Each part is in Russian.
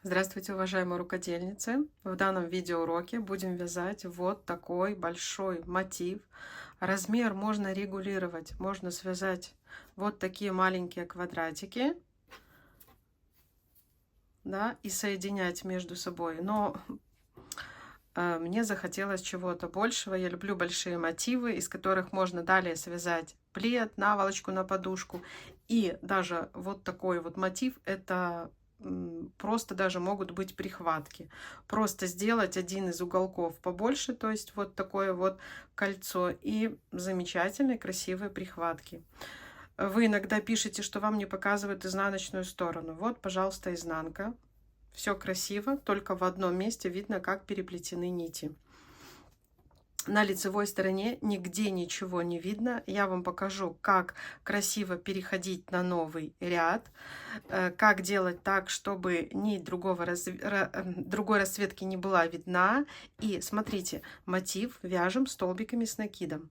Здравствуйте, уважаемые рукодельницы! В данном видеоуроке будем вязать вот такой большой мотив. Размер можно регулировать, можно связать вот такие маленькие квадратики, да, и соединять между собой. Но мне захотелось чего-то большего. Я люблю большие мотивы, из которых можно далее связать плед, наволочку на подушку. И даже вот такой вот мотив — это просто даже могут быть прихватки. Просто сделать один из уголков побольше, то есть вот такое вот кольцо, и замечательные красивые прихватки. Вы иногда пишете, что вам не показывают изнаночную сторону. Вот, пожалуйста, изнанка. Все красиво, только в одном месте видно, как переплетены нити. На лицевой стороне нигде ничего не видно. Я вам покажу, как красиво переходить на новый ряд, как делать так, чтобы нить другой расцветки не была видна. И смотрите, мотив вяжем столбиками с накидом.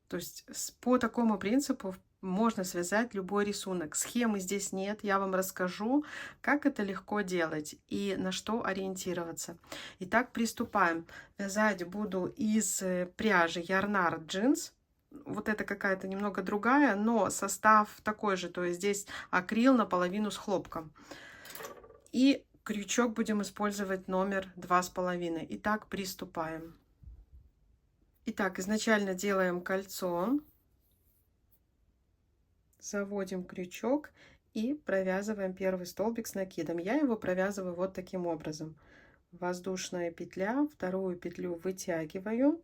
То есть по такому принципу можно связать любой рисунок. Схемы здесь нет, я вам расскажу, как это легко делать и на что ориентироваться. Итак, приступаем. Вязать буду из пряжи Ярнар Jeans. Вот это какая-то немного другая, но состав такой же, то есть здесь акрил наполовину с хлопком. И крючок будем использовать номер 2,5. Итак, приступаем. Итак, изначально делаем кольцо, заводим крючок и провязываем первый столбик с накидом. Я его провязываю вот таким образом. Воздушная петля, вторую петлю вытягиваю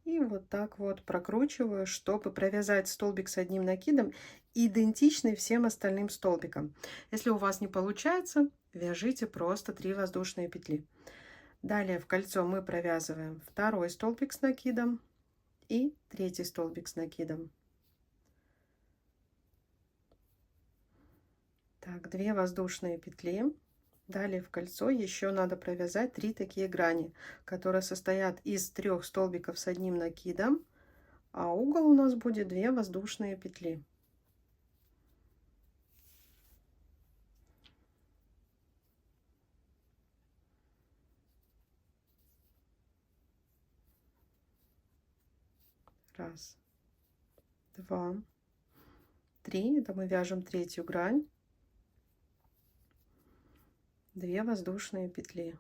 и вот так вот прокручиваю, чтобы провязать столбик с одним накидом, идентичный всем остальным столбикам. Если у вас не получается, вяжите просто 3 воздушные петли. Далее в кольцо мы провязываем второй столбик с накидом и третий столбик с накидом. Так, 2 воздушные петли. Далее в кольцо еще надо провязать 3 такие грани, которые состоят из 3 столбиков с одним накидом, а угол у нас будет 2 воздушные петли. Раз, два, три. Это мы вяжем третью грань. 2 воздушные петли.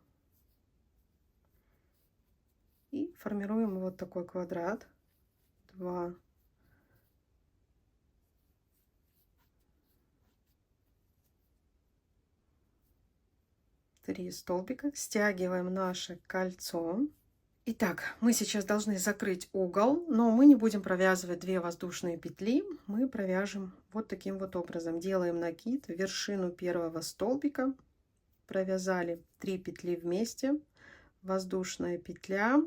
И формируем вот такой квадрат. 2, 3 столбика. Стягиваем наше кольцо. Итак, мы сейчас должны закрыть угол, но мы не будем провязывать 2 воздушные петли. Мы провяжем вот таким вот образом. Делаем накид, вершину первого столбика, провязали 3 петли вместе, воздушная петля,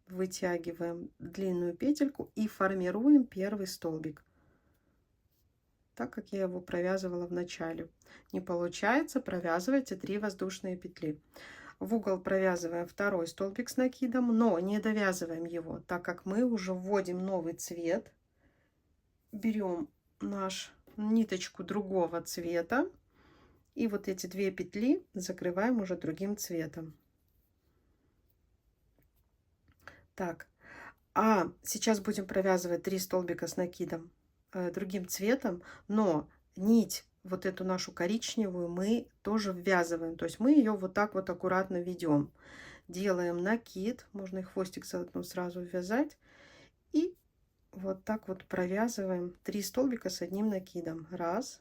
вытягиваем длинную петельку и формируем первый столбик, так как я его провязывала в начале. Не получается, провязывайте 3 воздушные петли. В угол провязываем второй столбик с накидом, но не довязываем его, так как мы уже вводим новый цвет. Берем наш ниточку другого цвета и вот эти 2 петли закрываем уже другим цветом. Так, а сейчас будем провязывать 3 столбика с накидом другим цветом, но нить вот эту нашу коричневую мы тоже ввязываем, то есть мы ее вот так вот аккуратно ведем, делаем накид, можно и хвостик заодно сразу вязать, и вот так вот провязываем 3 столбика с одним накидом. Раз,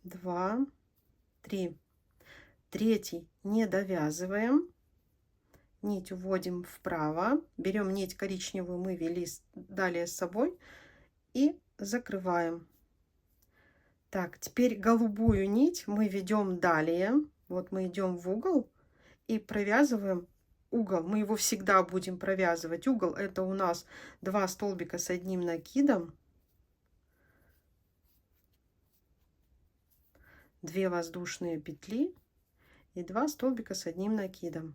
два, три. Третий не довязываем, нить уводим вправо, берем нить коричневую, мы вели далее с собой, и закрываем. Так, теперь голубую нить мы ведем далее. Вот мы идем в угол и провязываем угол. Мы его всегда будем провязывать. Угол — это у нас 2 столбика с одним накидом, 2 воздушные петли и 2 столбика с одним накидом.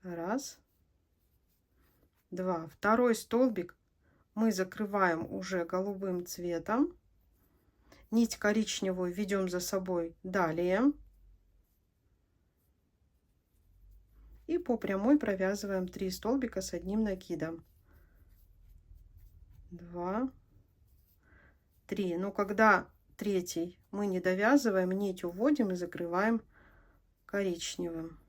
Раз, два. Второй столбик мы закрываем уже голубым цветом. Нить коричневую ведем за собой далее. И по прямой провязываем 3 столбика с одним накидом. 2, 3. Но когда третий мы не довязываем, нить уводим и закрываем коричневым.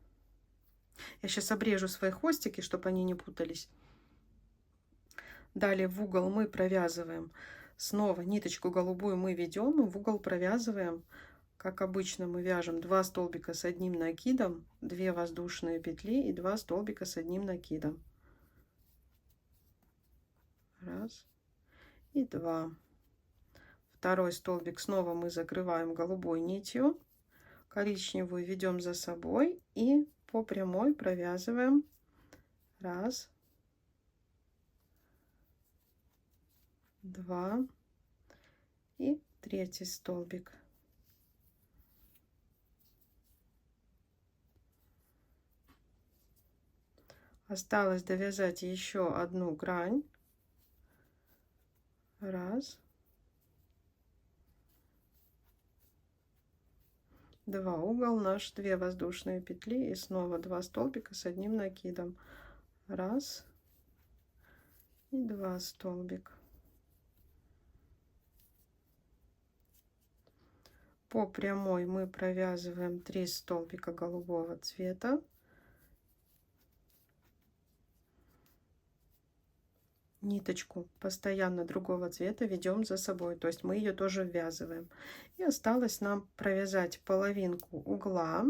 Я сейчас обрежу свои хвостики, чтобы они не путались. Далее в угол мы провязываем снова ниточку голубую, мы ведем и в угол провязываем, как обычно мы вяжем 2 столбика с одним накидом, 2 воздушные петли и 2 столбика с одним накидом. 1 и 2. Второй столбик снова мы закрываем голубой нитью, коричневую ведем за собой и по прямой провязываем 1, 2 и третий столбик. Осталось довязать еще одну грань. 1, 2, угол наш, 2 воздушные петли и снова 2 столбика с одним накидом. 1 и 2 столбика. По прямой мы провязываем 3 столбика голубого цвета. Ниточку постоянно другого цвета ведем за собой, то есть мы ее тоже ввязываем. И осталось нам провязать половинку угла.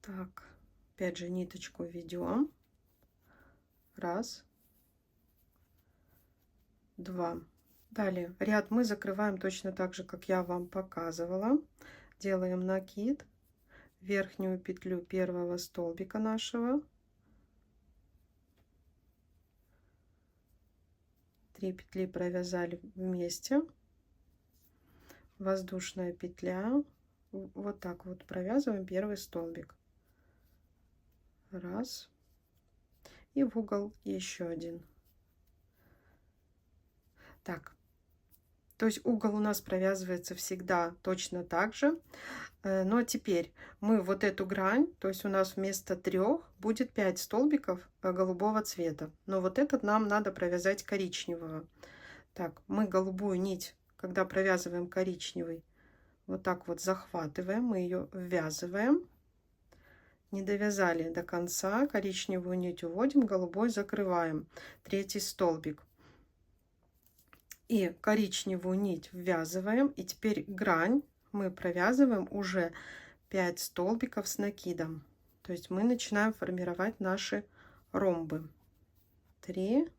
Так, опять же ниточку ведем. 1, 2. Далее ряд мы закрываем точно так же, как я вам показывала. Делаем накид, верхнюю петлю первого столбика нашего. 3 петли провязали вместе, воздушная петля, вот так вот провязываем первый столбик. 1 и в угол еще один. Так, то есть угол у нас провязывается всегда точно так же, но теперь мы вот эту грань, то есть у нас вместо 3 будет 5 столбиков голубого цвета, но вот этот нам надо провязать коричневого. Так, мы голубую нить, когда провязываем коричневый, вот так вот захватываем, мы ее ввязываем, не довязали до конца, коричневую нить уводим, голубой закрываем, третий столбик. И коричневую нить ввязываем, и теперь грань мы провязываем уже 5 столбиков с накидом. То есть мы начинаем формировать наши ромбы. 3,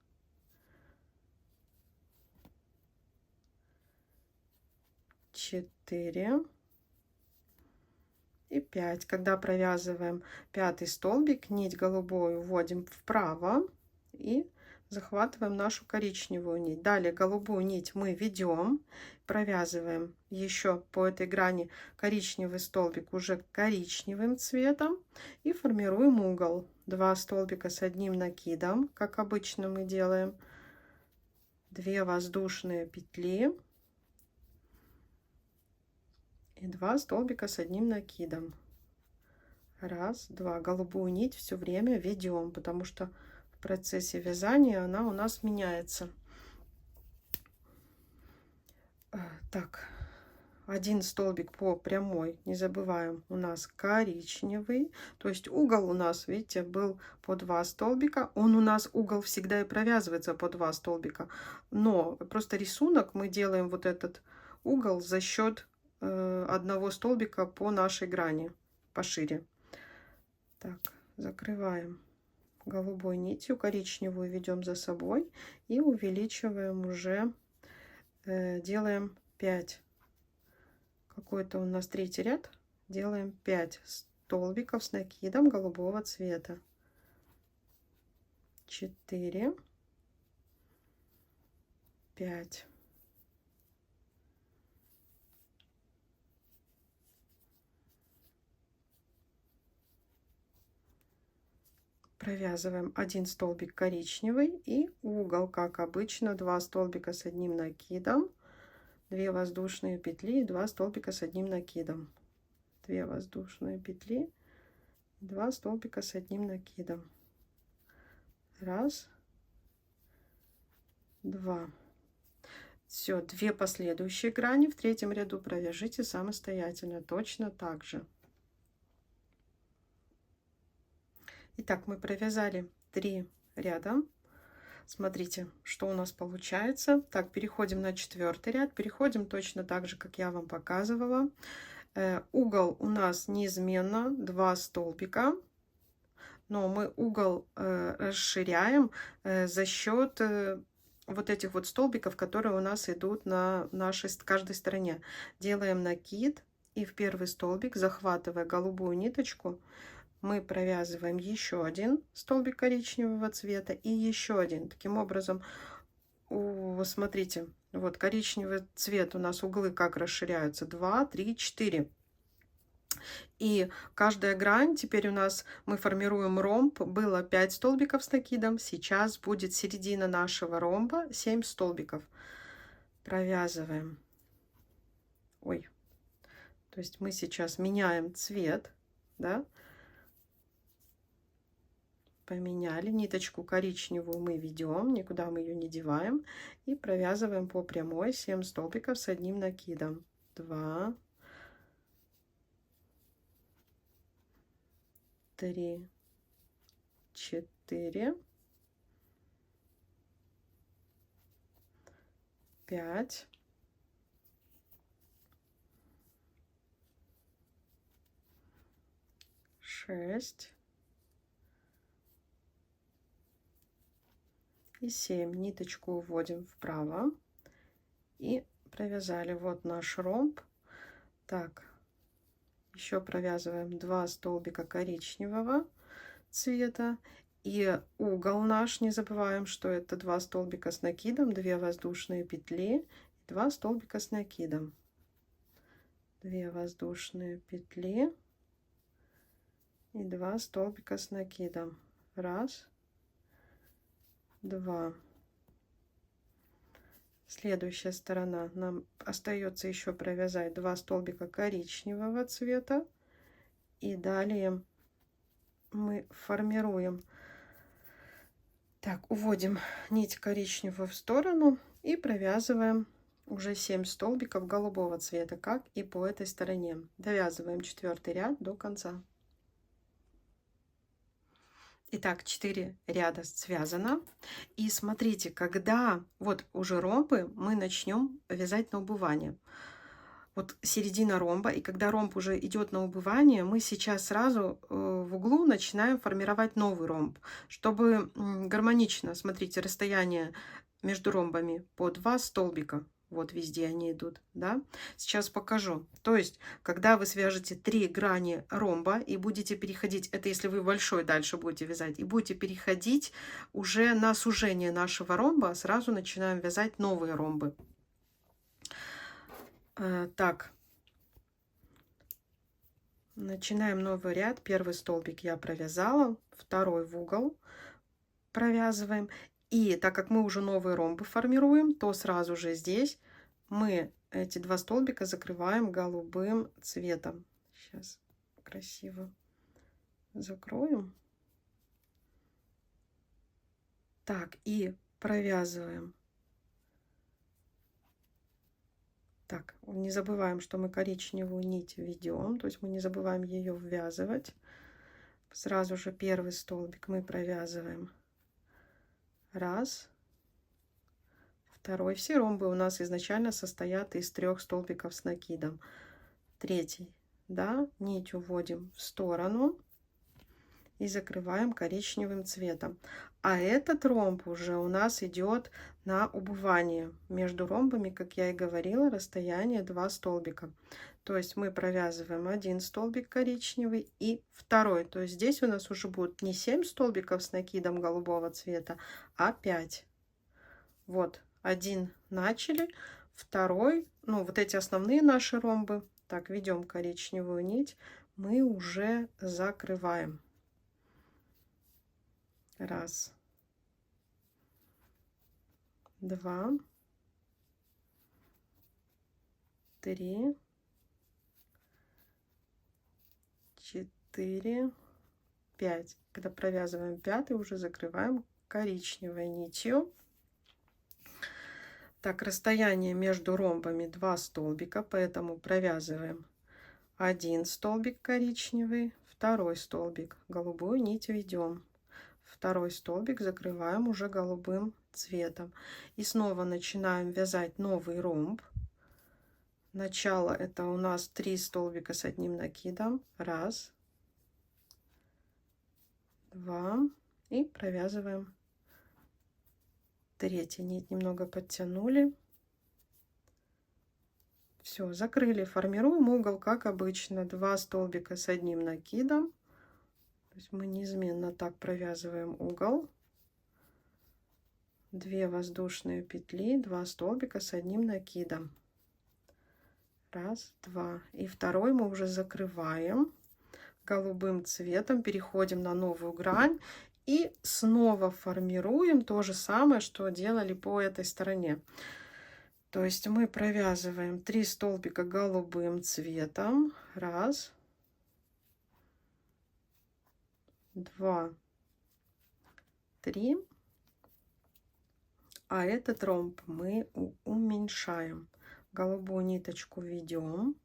4 и 5. Когда провязываем 5-й столбик, нить голубую вводим вправо и захватываем нашу коричневую нить. Далее голубую нить мы ведем, провязываем еще по этой грани коричневый столбик уже коричневым цветом и формируем угол. 2 столбика с одним накидом, как обычно мы делаем, 2 воздушные петли и 2 столбика с одним накидом. 1, 2. Голубую нить все время ведем, потому что в процессе вязания она у нас меняется. Так, один столбик по прямой, не забываем, у нас коричневый, то есть угол у нас, видите, был по 2 столбика, он у нас угол всегда и провязывается по 2 столбика, но просто рисунок мы делаем вот этот угол за счет одного столбика по нашей грани пошире. Так, закрываем голубой нитью, коричневую ведем за собой и увеличиваем уже, делаем 5. Какой-то у нас третий ряд, делаем 5 столбиков с накидом голубого цвета. 4, 5. провязываем 1 столбик коричневый и угол, как обычно, 2 столбика с одним накидом, 2 воздушные петли и 2 столбика с одним накидом, 2 воздушные петли, 2 столбика с одним накидом, раз, два. Все, 2 последующие грани в третьем ряду провяжите самостоятельно, точно так же. Итак, мы провязали 3 ряда. Смотрите, что у нас получается. Так, переходим на 4-й ряд. Переходим точно так же, как я вам показывала. Угол у нас неизменно 2 столбика, но мы угол расширяем за счет вот этих вот столбиков, которые у нас идут на нашей каждой стороне. Делаем накид и в первый столбик, захватывая голубую ниточку, мы провязываем еще 1 столбик коричневого цвета и еще 1. Таким образом, смотрите, вот коричневый цвет у нас углы как расширяются: 2, 3, 4. И каждая грань, теперь у нас мы формируем ромб. Было 5 столбиков с накидом, сейчас будет середина нашего ромба 7 столбиков. Провязываем. Ой, то есть мы сейчас меняем цвет, да? Поменяли, ниточку коричневую мы ведем, никуда мы ее не деваем, и провязываем по прямой 7 столбиков с одним накидом. 2, 3, 4, 5, 6 и 7. Ниточку уводим вправо и провязали. Вот наш ромб. Так, еще провязываем 2 столбика коричневого цвета и угол наш, не забываем, что это 2 столбика с накидом, 2 воздушные петли, 2 столбика с накидом, 2 воздушные петли и 2 столбика с накидом. Раз, два. Следующая сторона, нам остается еще провязать 2 столбика коричневого цвета, и далее мы формируем. Так, уводим нить коричневую в сторону и провязываем уже 7 столбиков голубого цвета, как и по этой стороне. Довязываем 4-й ряд до конца. Итак, 4 ряда связано. И смотрите, когда вот уже ромбы, мы начнем вязать на убывание. Вот середина ромба, и когда ромб уже идет на убывание, мы сейчас сразу в углу начинаем формировать новый ромб, чтобы гармонично, смотрите, расстояние между ромбами по 2 столбика. Вот везде они идут, да? Сейчас покажу. То есть, когда вы свяжете 3 грани ромба и будете переходить, это если вы большой дальше будете вязать, и будете переходить уже на сужение нашего ромба, сразу начинаем вязать новые ромбы. Так, начинаем новый ряд. Первый столбик я провязала, второй в угол провязываем. И так как мы уже новые ромбы формируем, то сразу же здесь мы эти 2 столбика закрываем голубым цветом. Сейчас красиво закроем. Так, и провязываем. Так, не забываем, что мы коричневую нить ведем, то есть мы не забываем ее ввязывать. Сразу же первый столбик мы провязываем. Раз, второй. Все ромбы у нас изначально состоят из 3 столбиков с накидом. Третий, да, нить уводим в сторону и закрываем коричневым цветом. А этот ромб уже у нас идет на убывание. Между ромбами, как я и говорила, расстояние 2 столбика. То есть мы провязываем 1 столбик коричневый и второй. То есть здесь у нас уже будет не 7 столбиков с накидом голубого цвета, а 5. Вот, один начали, второй, ну вот эти основные наши ромбы. Так, ведем коричневую нить, мы уже закрываем. Раз, два, три, четыре, 5. Когда провязываем пятый, уже закрываем коричневой нитью. Так, расстояние между ромбами 2 столбика, поэтому провязываем 1 столбик коричневый, второй столбик, голубую нить ведем, второй столбик закрываем уже голубым цветом. И снова начинаем вязать новый ромб. Начало это у нас 3 столбика с одним накидом. Раз, два, и провязываем третью нить, немного подтянули. Все, закрыли, формируем угол, как обычно, 2 столбика с одним накидом. То есть мы неизменно так провязываем угол. 2 воздушные петли, 2 столбика с одним накидом. Раз, два. И второй мы уже закрываем голубым цветом, переходим на новую грань и снова формируем то же самое, что делали по этой стороне. То есть мы провязываем 3 столбика голубым цветом. Раз, два, три. А этот ромб мы уменьшаем. Голубую ниточку ведем.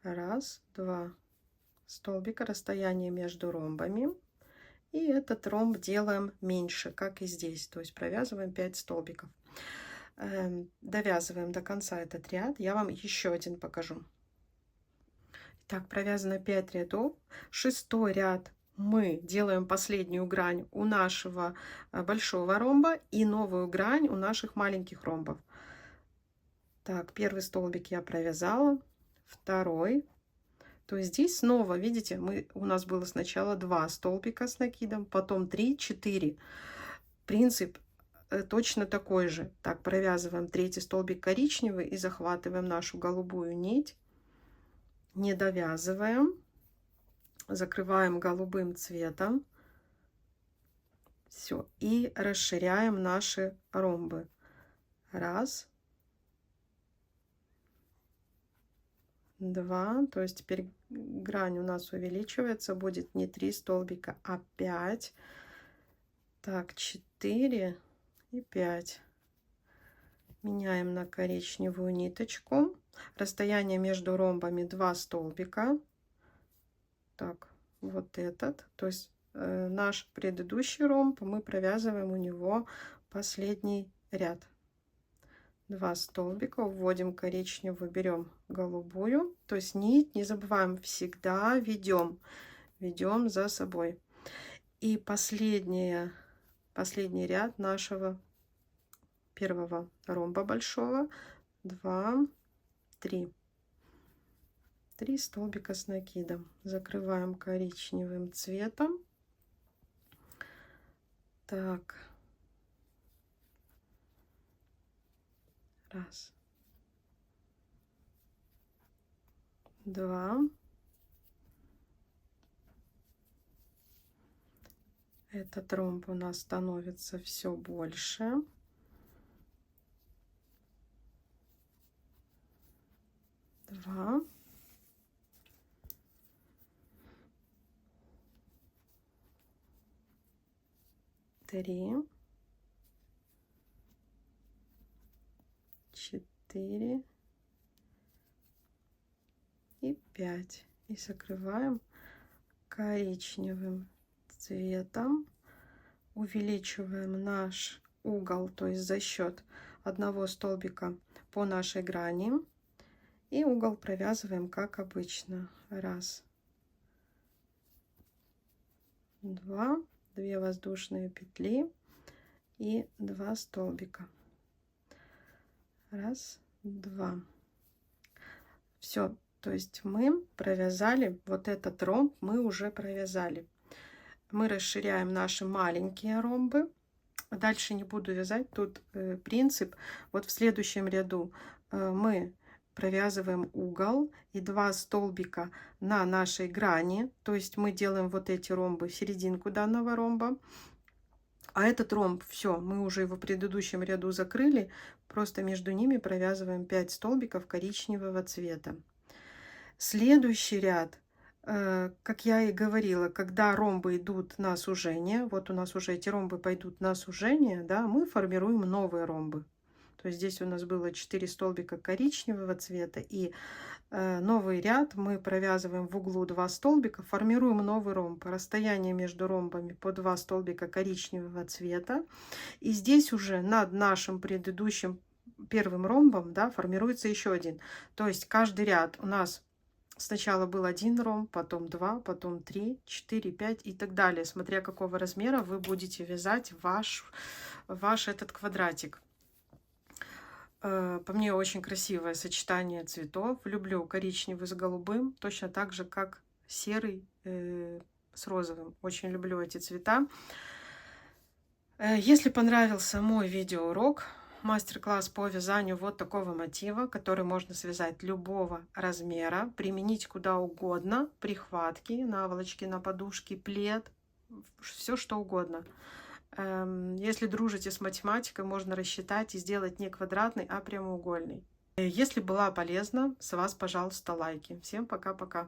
Раз, два столбика, расстояние между ромбами. И этот ромб делаем меньше, как и здесь. То есть провязываем 5 столбиков. Довязываем до конца этот ряд. Я вам еще один покажу. Так, провязано 5 рядов. 6-й ряд мы делаем последнюю грань у нашего большого ромба и новую грань у наших маленьких ромбов. Так, первый столбик я провязала, второй. То есть здесь снова, видите, у нас было сначала 2 столбика с накидом, потом 3, 4. Принцип точно такой же. Так, провязываем 3-й столбик коричневый и захватываем нашу голубую нить. Не довязываем. Закрываем голубым цветом. Все. И расширяем наши ромбы. Раз. Два. То есть теперь грань у нас увеличивается. Будет не 3 столбика, а 5. Так, 4 и 5. Меняем на коричневую ниточку. Расстояние между ромбами 2 столбика. Так, вот этот. То есть наш предыдущий ромб мы провязываем у него последний ряд. 2 столбика, вводим коричневую, берем голубую. То есть нить, не забываем, всегда ведем за собой. И последний ряд нашего первого ромба большого. 2, 3. 3 столбика с накидом. Закрываем коричневым цветом. Так. Раз. Два. Этот ромб у нас становится все больше. Два. 3, 4 и 5. И закрываем коричневым цветом. Увеличиваем наш угол, то есть за счет одного столбика по нашей грани. И угол провязываем как обычно. Раз, два. 2 воздушные петли и 2 столбика. Раз, два. Все, то есть мы провязали вот этот ромб, мы уже провязали. Мы расширяем наши маленькие ромбы. Дальше не буду вязать. Тут принцип. Вот в следующем ряду мы провязываем угол и 2 столбика на нашей грани, то есть мы делаем вот эти ромбы в серединку данного ромба, а этот ромб, все, мы уже его в предыдущем ряду закрыли, просто между ними провязываем 5 столбиков коричневого цвета. Следующий ряд, как я и говорила, когда ромбы идут на сужение, вот у нас уже эти ромбы пойдут на сужение, да, мы формируем новые ромбы. То есть здесь у нас было 4 столбика коричневого цвета, и новый ряд мы провязываем в углу 2 столбика, формируем новый ромб. Расстояние между ромбами по 2 столбика коричневого цвета. И здесь уже над нашим предыдущим первым ромбом, да, формируется еще один. То есть каждый ряд у нас сначала был один ромб, потом 2, потом 3, 4, 5 и так далее, смотря какого размера вы будете вязать ваш этот квадратик. По мне очень красивое сочетание цветов. Люблю коричневый с голубым, точно так же, как серый с розовым. Очень люблю эти цвета. Если понравился мой видеоурок, мастер-класс по вязанию вот такого мотива, который можно связать любого размера, применить куда угодно, прихватки, наволочки на подушке, плед, все что угодно. Если дружите с математикой, можно рассчитать и сделать не квадратный, а прямоугольный. Если была полезна, с вас, пожалуйста, лайки. Всем пока-пока.